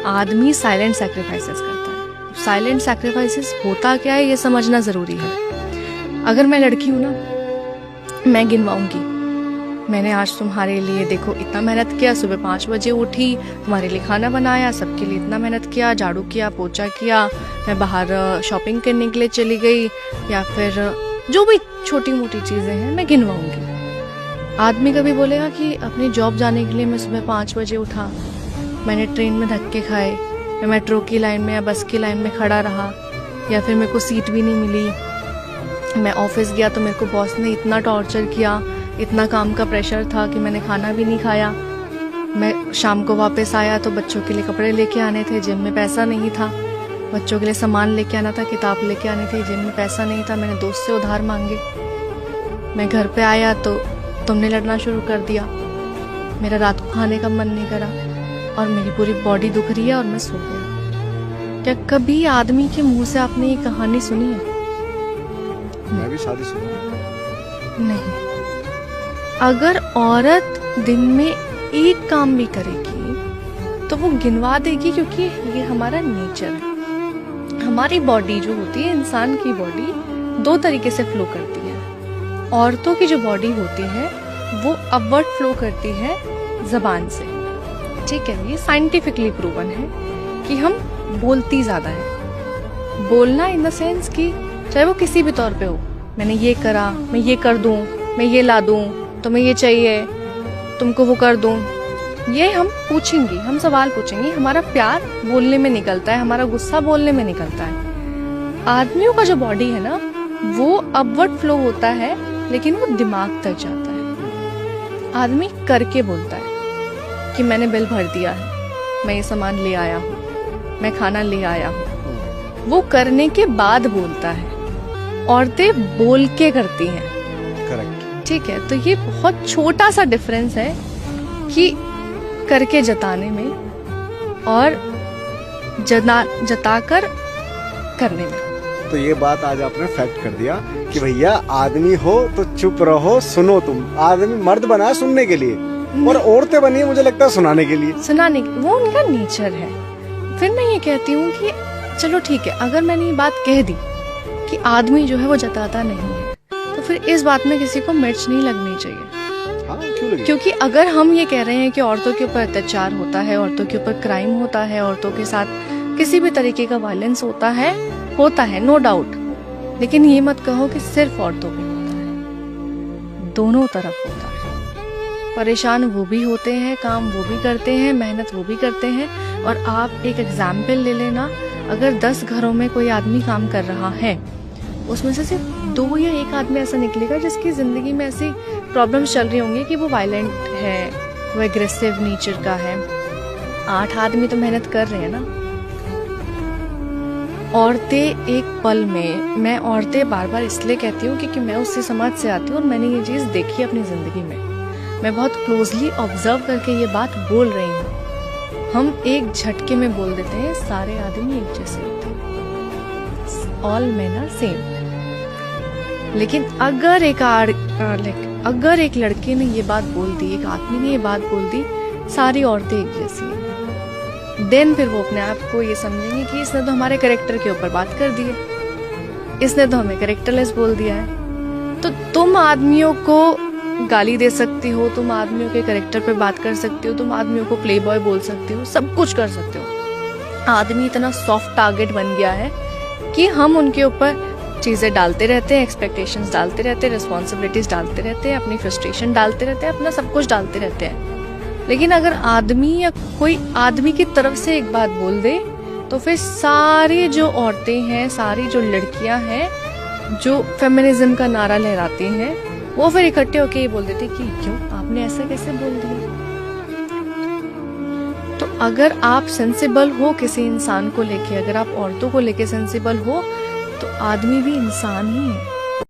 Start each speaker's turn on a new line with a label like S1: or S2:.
S1: आदमी silent sacrifices करता है। साइलेंट सैक्रिफाइसेस होता क्या है ये समझना ज़रूरी है। अगर मैं लड़की हूँ ना, मैं गिनवाऊंगी, मैंने आज तुम्हारे लिए देखो इतना मेहनत किया, सुबह 5 बजे उठी, तुम्हारे लिए खाना बनाया, सबके लिए इतना मेहनत किया, झाड़ू किया, पोछा किया, मैं बाहर शॉपिंग करने के लिए चली गई, या फिर जो भी छोटी मोटी चीज़ें हैं मैं गिनवाऊंगी। आदमी कभी बोलेगा कि अपनी जॉब जाने के लिए मैं सुबह 5 बजे उठा, मैंने ट्रेन में धक्के खाए, मैं मेट्रो की लाइन में या बस की लाइन में खड़ा रहा, या फिर मेरे को सीट भी नहीं मिली, मैं ऑफिस गया तो मेरे को बॉस ने इतना टॉर्चर किया, इतना काम का प्रेशर था कि मैंने खाना भी नहीं खाया, मैं शाम को वापस आया तो बच्चों के लिए कपड़े लेके आने थे, जेब में पैसा नहीं था, बच्चों के लिए सामान लेके आना था, किताब लेके आनी थी, जेब में पैसा नहीं था, मैंने दोस्त से उधार मांगे, मैं घर पे आया तो तुमने लड़ना शुरू कर दिया, मेरा रात को खाने का मन नहीं करा और मेरी पूरी बॉडी दुख रही है और मैं सो गया। क्या कभी आदमी के मुंह से आपने ये कहानी सुनी है?
S2: मैं भी शादी सुनी
S1: नहीं। अगर औरत दिन में एक काम भी करेगी तो वो गिनवा देगी, क्योंकि ये हमारा नेचर है। हमारी बॉडी जो होती है, इंसान की बॉडी 2 तरीके से फ्लो करती है। औरतों की जो बॉडी होती है वो अपवर्ड फ्लो करती है जबान से, ठीक है, ये साइंटिफिकली प्रूवन है कि हम बोलती ज्यादा है। बोलना इन द सेंस कि चाहे वो किसी भी तौर पे हो, मैंने ये करा, मैं ये कर दूं, मैं ये ला दूं, तुम्हें ये चाहिए, तुमको वो कर दूं, ये हम पूछेंगे, हम सवाल पूछेंगे। हमारा प्यार बोलने में निकलता है, हमारा गुस्सा बोलने में निकलता है। आदमियों का जो बॉडी है ना वो अपवर्ड फ्लो होता है, लेकिन वो दिमाग तक जाता है। आदमी करके बोलता है कि मैंने बिल भर दिया है, मैं ये सामान ले आया हूँ, मैं खाना ले आया हूँ, वो करने के बाद बोलता है। औरतें बोल के करती हैं।
S2: करेक्ट,
S1: ठीक है, तो ये बहुत छोटा सा डिफरेंस है कि करके जताने में और जताकर करने में।
S2: तो ये बात आज आपने फैक्ट कर दिया कि भैया आदमी हो तो चुप रहो, सुनो। तुम आदमी मर्द बना है सुनने के लिए और औरतें बनी है मुझे लगता है सुनाने के लिए।
S1: सुनाने, वो उनका नेचर है। फिर मैं ये कहती हूँ कि चलो ठीक है, अगर मैंने ये बात कह दी कि आदमी जो है वो जताता नहीं है, तो फिर इस बात में किसी को मिर्च नहीं लगनी चाहिए।
S2: हाँ, क्यों लगे?
S1: क्योंकि अगर हम ये कह रहे हैं कि औरतों के ऊपर अत्याचार होता है, औरतों के ऊपर क्राइम होता है, औरतों के साथ किसी भी तरीके का वायलेंस होता है नो डाउट, लेकिन ये मत कहो कि सिर्फ औरतों पे होता है, दोनों तरफ होता है। परेशान वो भी होते हैं, काम वो भी करते हैं, मेहनत वो भी करते हैं। और आप एक एग्जाम्पल ले लेना, अगर 10 घरों में कोई आदमी काम कर रहा है, उसमें से सिर्फ 2 या 1 आदमी ऐसा निकलेगा जिसकी जिंदगी में ऐसी प्रॉब्लम्स चल रही होंगी कि वो वायलेंट है, वो एग्रेसिव नेचर का है। 8 आदमी तो मेहनत कर रहे हैं ना। औरतें एक पल में, मैं औरतें बार बार इसलिए कहती हूँ क्योंकि मैं उसी समाज से आती हूँ और मैंने ये चीज़ देखी अपनी ज़िंदगी में। मैं बहुत क्लोजली ऑब्जर्व करके ये बात बोल रही हूँ। हम एक झटके में बोल देते हैं सारे आदमी एक जैसे होते हैं, ऑल मेन आर सेम। लेकिन अगर एक लड़के ने ये बात बोल दी, एक आदमी ने ये बात बोल दी, सारी औरतें एक जैसी हैं, देन फिर वो अपने आप को ये समझेंगे कि इसने तो हमारे कैरेक्टर के ऊपर बात कर दी है, इसने तो हमें कैरेक्टरलेस बोल दिया है। तो तुम आदमियों को गाली दे सकती हो, तुम आदमियों के कैरेक्टर पे बात कर सकती हो, तुम आदमियों को प्ले बॉय बोल सकती हो, सब कुछ कर सकते हो। आदमी इतना सॉफ्ट टारगेट बन गया है कि हम उनके ऊपर चीजें डालते रहते हैं, एक्सपेक्टेशंस डालते रहते हैं, रिस्पॉन्सिबिलिटीज डालते रहते हैं, अपनी फ्रस्ट्रेशन डालते रहते हैं, अपना सब कुछ डालते रहते हैं। लेकिन अगर आदमी या कोई आदमी की तरफ से एक बात बोल दे तो फिर सारी जो औरतें हैं, सारी जो लड़कियां हैं जो फेमिनिज्म का नारा लहराती हैं, वो फिर इकट्ठे होके ये बोल देते कि क्यों आपने ऐसा कैसे बोल दिया। तो अगर आप सेंसिबल हो किसी इंसान को लेके, अगर आप औरतों को लेके सेंसिबल हो, तो आदमी भी इंसान ही है।